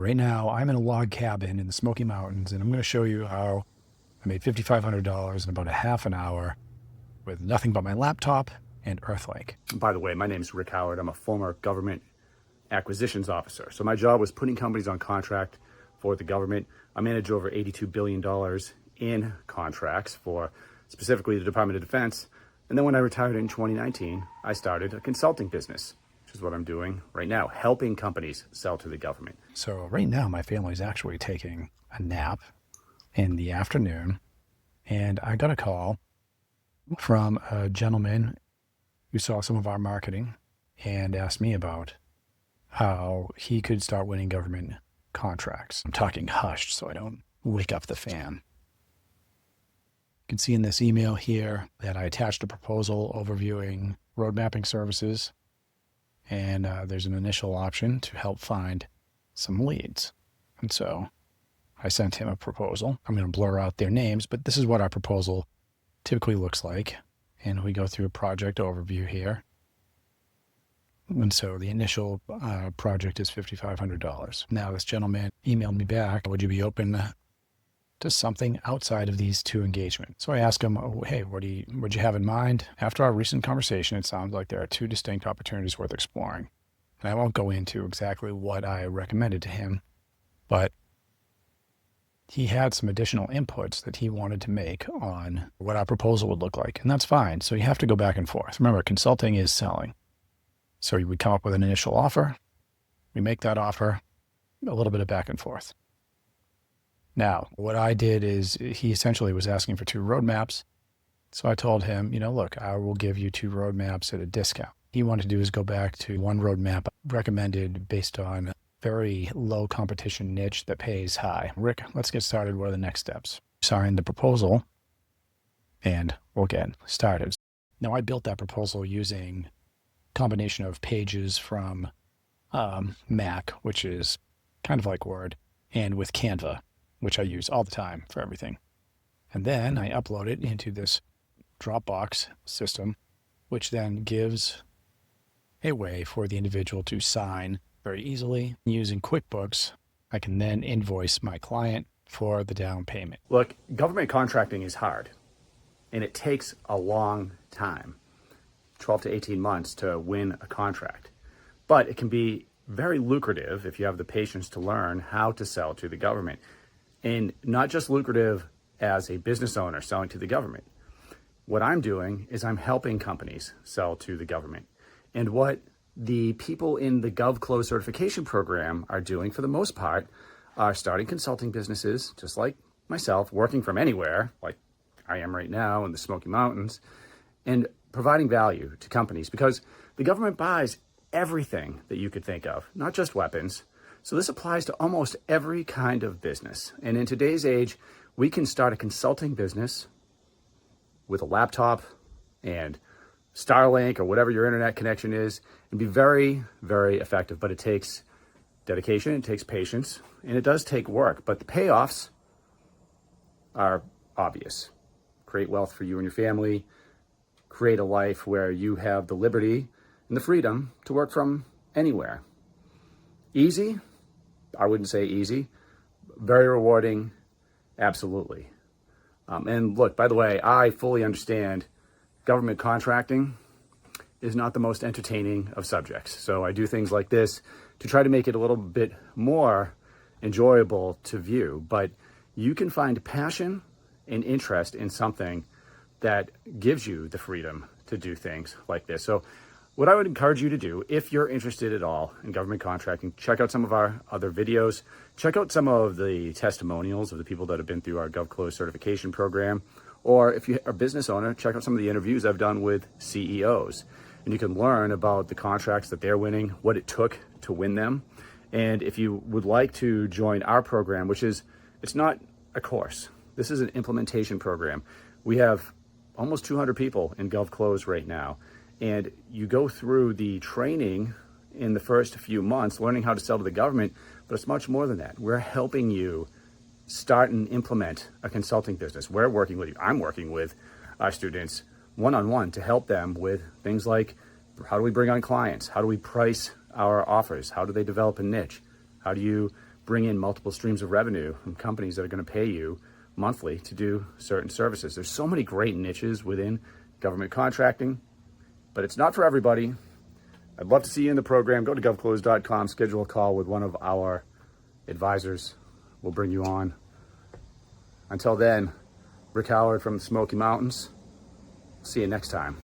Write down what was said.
Right now, I'm in a log cabin in the Smoky Mountains, and I'm going to show you how I made $5,500 in about a half an hour with nothing but my laptop and Earthlink. By the way, my name is Rick Howard. I'm a former government acquisitions officer. So my job was putting companies on contract for the government. I manage over $82 billion in contracts for specifically the Department of Defense. And then when I retired in 2019, I started a consulting business, which is what I'm doing right now, helping companies sell to the government. So right now, my family's actually taking a nap in the afternoon, and I got a call from a gentleman who saw some of our marketing and asked me about how he could start winning government contracts. I'm talking hushed so I don't wake up the fan. You can see in this email here that I attached a proposal overviewing road mapping services, and there's an initial option to help find some leads. And so I sent him a proposal. I'm going to blur out their names, but this is what our proposal typically looks like. And we go through a project overview here. And so the initial project is $5,500. Now this gentleman emailed me back, would you be open to something outside of these two engagements? So I asked him, oh, hey, what'd you have in mind? After our recent conversation, it sounds like there are two distinct opportunities worth exploring. And I won't go into exactly what I recommended to him, but he had some additional inputs that he wanted to make on what our proposal would look like. And that's fine. So you have to go back and forth. Remember, consulting is selling. So we come up with an initial offer. We make that offer, a little bit of back and forth. Now, what I did is he essentially was asking for two roadmaps. So I told him, look, I will give you two roadmaps at a discount. He wanted to do is go back to one roadmap recommended based on very low competition niche that pays high. Rick, let's get started. What are the next steps? Sign the proposal and we'll get started. Now I built that proposal using a combination of pages from Mac, which is kind of like Word, and with Canva, which I use all the time for everything. And then I upload it into this Dropbox system, which then gives a way for the individual to sign very easily. Using QuickBooks, I can then invoice my client for the down payment. Look, government contracting is hard, and it takes a long time, 12 to 18 months to win a contract. But it can be very lucrative if you have the patience to learn how to sell to the government. And not just lucrative as a business owner selling to the government. What I'm doing is I'm helping companies sell to the government. And what the people in the GovClose Certification Program are doing, for the most part, are starting consulting businesses, just like myself, working from anywhere, like I am right now in the Smoky Mountains, and providing value to companies because the government buys everything that you could think of, not just weapons. So this applies to almost every kind of business. And in today's age, we can start a consulting business with a laptop and Starlink or whatever your internet connection is and be very, very effective. But it takes dedication, it takes patience, and it does take work. But the payoffs are obvious. Create wealth for you and your family. Create a life where you have the liberty and the freedom to work from anywhere. Easy? I wouldn't say easy. Very rewarding? Absolutely. And look, by the way, I fully understand government contracting is not the most entertaining of subjects. So I do things like this to try to make it a little bit more enjoyable to view. But you can find passion and interest in something that gives you the freedom to do things like this. So what I would encourage you to do, if you're interested at all in government contracting, check out some of our other videos. Check out some of the testimonials of the people that have been through our GovClose certification program. Or if you're a business owner, check out some of the interviews I've done with CEOs. And you can learn about the contracts that they're winning, what it took to win them. And if you would like to join our program, which is, it's not a course. This is an implementation program. We have almost 200 people in GovClose right now. And you go through the training in the first few months, learning how to sell to the government, but it's much more than that. We're helping you start and implement a consulting business. We're working with you. I'm working with our students one-on-one to help them with things like, how do we bring on clients? How do we price our offers? How do they develop a niche? How do you bring in multiple streams of revenue from companies that are going to pay you monthly to do certain services. There's so many great niches within government contracting, but it's not for everybody. I'd love to see you in the program. Go to govclose.com, schedule a call with one of our advisors. We'll bring you on. Until then, Rick Howard from the Smoky Mountains. See you next time.